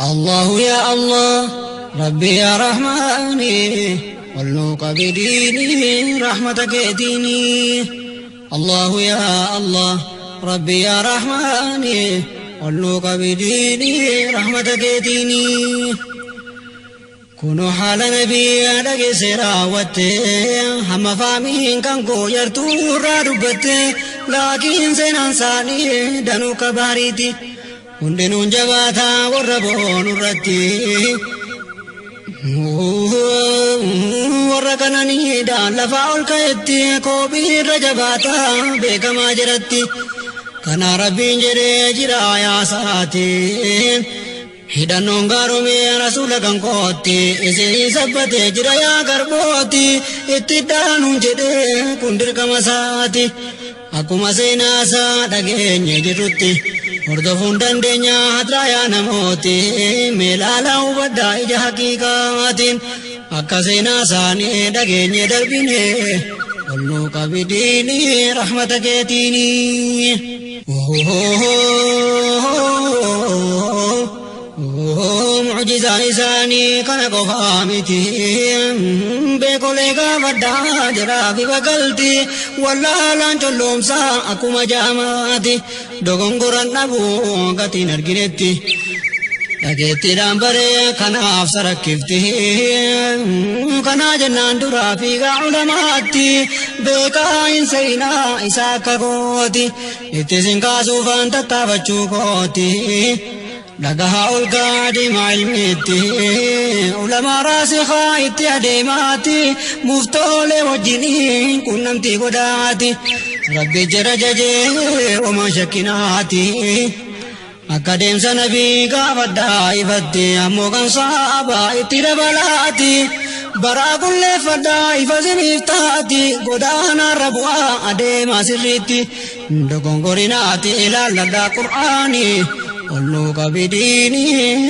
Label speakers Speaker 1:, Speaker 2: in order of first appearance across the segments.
Speaker 1: الله يا الله ربي يا رحماني والنوق بديني رحمتك ديني الله يا الله ربي يا رحماني والنوق بديني رحمتك ديني كونوا حال نبي أدق سراوته هم فامين كان يرتو رادبته لكن سنانساني دنو كباريتي hundinuu jabaata warra boonu irratti warra kananiidhaan lafaa ol ka'etti koobii irra jabaata beekamaa jiratti kana rabbiin jedhee jira yaasaatiin hidhannoon gaaromee rasuula kan kootti isinii sabbatee jira yaa garbooti itti dhaanuun jedhee kun dirqama isaati akkuma seenaasaa dhageenye jirrutti hordofuun dandeenya hadraayaa namooti meelaalaa hubaddaa ija haqiiqaatiin akka seenaa isaanii dhageenye darbine olnuu qabidiini rahmata keetiini mucjizaa isaanii kana qofaa miti beekolee gaafadhaa jiraafi bagalti wallaalaan colloomsaa akkuma jaamaati dogongoran dhabuu gatiin arginetti dhageettiidhaan baree kanaaf sarakkifti kanaa jennaan duraa fiigaa ulamaatti beekaa hin seenaa isaa akka kooti itti sin kaasuufaan tattaafachuu kooti dhagahaa ol gaadhimaa ilmiitti ulamaa raasikhaa itti adeemaati muftoolee wajjiniin qunnamtii godhaati rabbi jara jajee oma shakkinaati akka deemsa nabii gaafadhaa ifatti ammoo kan saabaa itti dabalaati baraa kulleeffadhaa ifa siniif taati godaanaarra bu'aa adeemaa sirriitti dogongorinaati ilaalladhaa qur'aanii olnuu qabidiini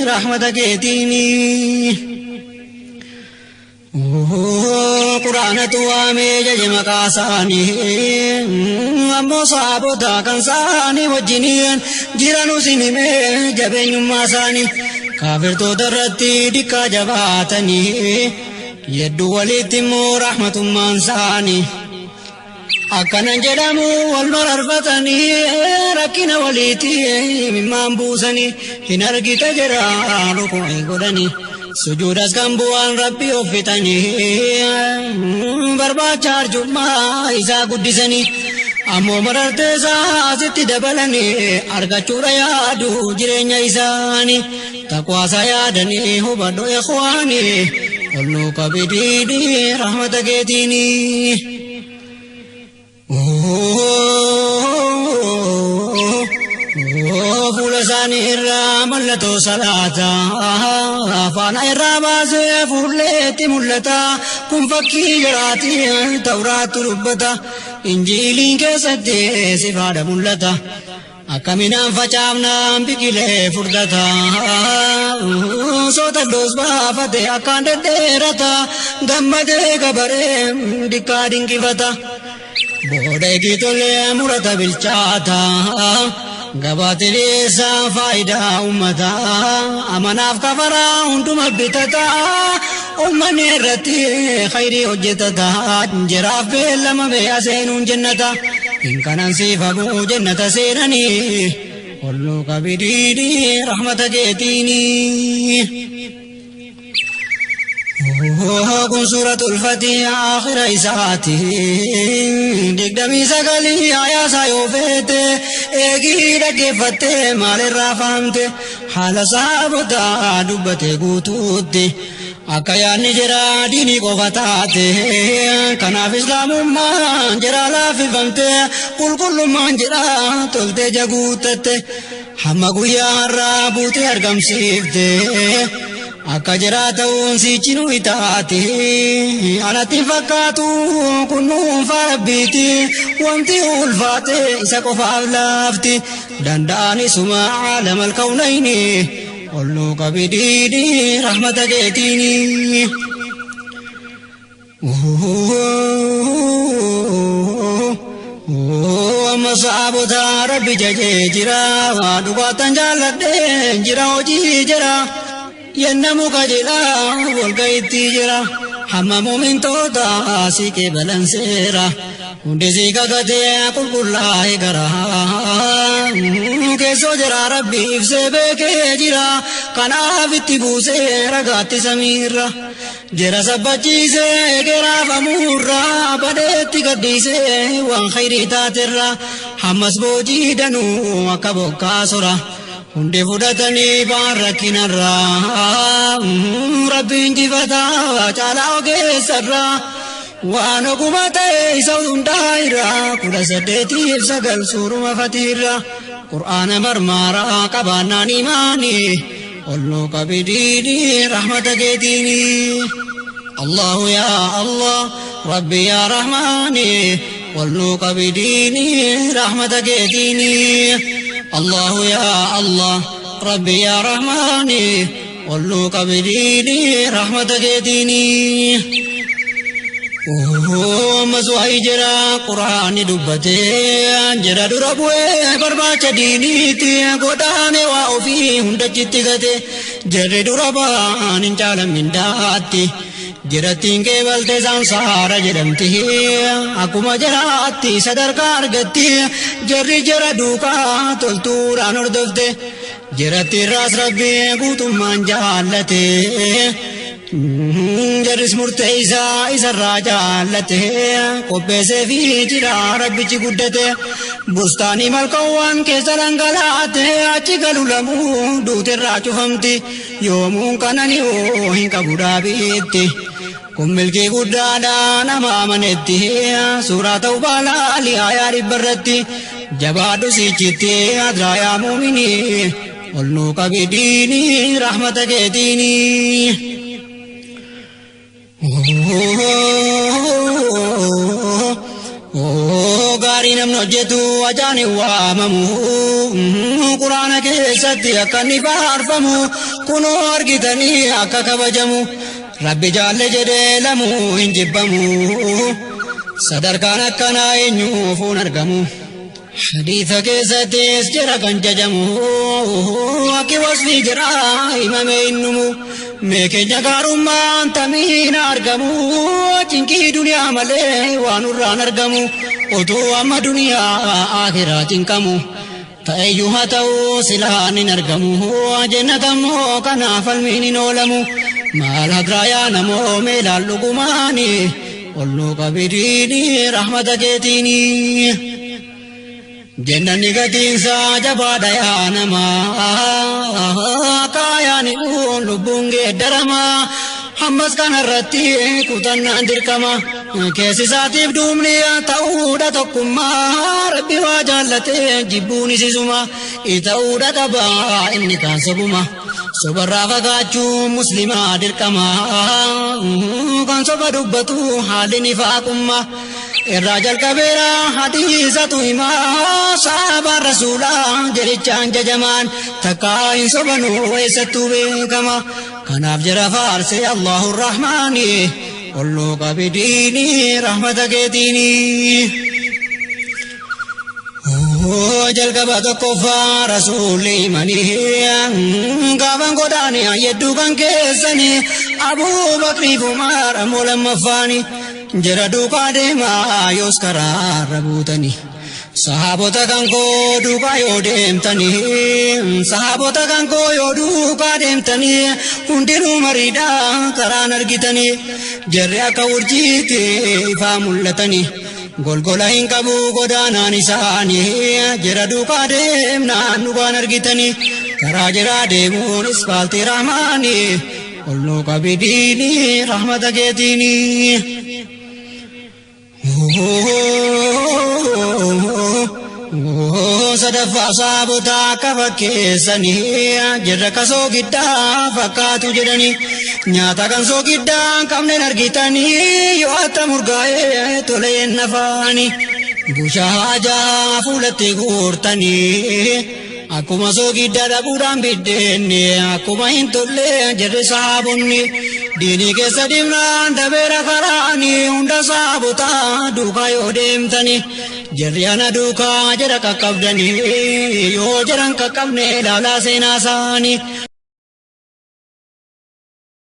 Speaker 1: rahmata keetiini quraanatu waamee jaje maqaa isaanii ammoo saabota kan isaanii wajjiniin jiranu sinimee jabeenyummaa isaanii kaafirtoota irratti dikkaa jabaatanii yedduu walitti immoo rahmatummaan isaanii akkanan jedhamu wal mararfatanii rakkina waliiti mimmaan buusanii hin argita jira rukuu godhanii sujuudas kan bu'aan rabbi oofitanii barbaacha arjummaa isaa guddisanii ammoo marartee isaa asitti dabalanii argachuudha yaadu jireenya isaanii taqwaasaa yaadanii hubadhu ikhwaanii olnuu qabidiini rahmata keetiini fuula isaanii irraa mallattoo salaataa faana irraa baasee fuulleetti mul'ata kun fakkii jiraati tawraattu dubbata injiiliin keessatti sifaadha mul'ata akka midhaan facaafnaan biqilee furdata soota loos baafate akkaan dhedheerata gammadee gabaree dikkaa dinqifata booda eegitolee murata bilchaata gabaatileessa faayidaa ummataa amanaaf kafaraa hunduma bitata ummanni irratti khayrii hojjetata jiraaf beellama bee'a seenuun jennata hin kanan siifamuu jennata seenanii olnuu qabidiini rahmata keetiini kun suuratul Fatiha aakhira isaati digdamii sagalii ayaasaa yoo feete eegii dhaggeeffatte maalirraa fahamte haala saabotaa dubbate guutuutti akka yaadni jira diinii qofa taate kanaaf islaamummaan jira laaffifamte qulqullummaan jira toltee jaguuttatte hamma guyyaa har'aa buutee argamsiifte akka jiraata'uun siichinuu itaate anatti fakkaatu kunnuunfaa rabbiiti wanti ulfaate isa qofaaf laafti danda'anisuma aalamal kawnayni olnuu qabidiini rahmata keetiini amma saabota rabbi jajee jira dhugaatan jaalladhee jira hojii jira yennamu kajila walgaiti jira hamma mu'mintoota siqee balanseera hundisi kakate qulqullaa'e garaa keessoo jira rabbi ibsee beekee jira kanaaf itti buusee ragaatti samiirra jira sabbachiisee geraafamuurra badeetti gaddiisee waan khayrii taaterra hammas boojii danuu akka bokkaa sora hundi fudhatanii baan rakkinarraa rabbiin jifataa caalaa ogeessarraa waan oguma ta'e isa hundaa'irraa 18 suuruma fatiirra qur'aana marmaaraa qabaannaan imaanii olloo qabidiini rahmata keetiini Allahu yaa Allah Rabbi yaa Rahmaani olloo qabidiini rahmata keetiini الله يا الله ربي يا رحماني قلوا قبليني رحمتك يديني مسوحي جرا قرآن دبتي جرا دربوه برباچ دينيتي قداني وعوفي هندجتي غتي جرا دربان انجال من داتي جرتين کے بلتے سانسارا جرمتی اکما جراتی صدرکار گتی جری جرا دوکا تلتوران اردفتے جرتی راس ربی گوتمان جالتے جرس مرتیسا اسر را جالتے قبے سے فی جرا ربی چی گڈتے بستانی ملکوان کے سرنگلاتے آچی گلو لمو دوتے را چفمتی یومون کننیو ہنکا بڑا بیتی ملکی گڈانا نما منتی سورہ توبہ لالی آیا ربرتی جبادو سی چیتی ادرایا مومنی قلنو قبیدینی رحمت کے دینی گاری نم نجتو اجانی واممو قرآن کے ستی اکنی بارفمو کنو ارگتنی اکا کبجمو ربي جال جدي لمو انجبمو صدر كان كنا ينو فون ارغمو حديثك ستيس جرا كنججمو اكي وصفي جرا امام انمو ميكي جغارما تمين ارغمو چنكي دنيا ملي وانوران ارغمو اتو اما دنيا آخرات انكمو تأيوها تو سلان ارغمو جنتمو كنا فالمين نولمو مال هدرايا نمو ميلال لقماني قلو قبريني رحمتك يتيني جنن نغتين ساجبا ديا نما كايا نقول لبونغي درما حمس كان الرتي كتن اندركما كيسي ساتيب دومني تاودا تقما ربي واجالتي جبوني سيزما اتاودا تبا اني تانسبما سبرا فقاچو مسلمة دركما كان سبا دبتو حال نفاقما الرجل كبيرا حديثة إما صحاب الرسول جريچان ججمان تكاين سبنو ويستو بكما كان أفجر فارسي الله الرحمن قلو قبديني رحمتك ديني jalqaba tokkoffaa rasuulli manii gaafan godhaanii hedduu kan keessanii Abuu Bakriif Umar ammoo lammaffaani jara duukaa deemaa yoos karaarra buutanii sahaabota kan koo duukaa yoo deemtanii sahaabota kan koo yoo duukaa deemtanii hundinuu mariidhaa karaan argitanii jarri akka urjiitti ifaa mul'atanii golgola hin qabu godaanaan isaanii jara duukaa deemnaan dhugaan argitanii karaa jara deemuun ispaaltii rahmaanii qolnoo qabidiini rahmata keetiini sadaffaa saabota akka fakkeessanii jirra kasoo giddaa fakkaatu jedhanii nyaata kan soo giddaa qabneen argitanii yoo atta murgaa'ee toleen nafaanii bushaa jaa fuulatti guurtanii akkuma soo giddaa dhabuudhaan biddeenni akkuma hin tolle jirri saabonni diinii keessa deemnaan dabeera karaanii hunda saabota duukaa yoo deemtanii jarri ana duukaa jara qaqqabdanii yoo jaran qaqqabne ilaalaa seenaa isaanii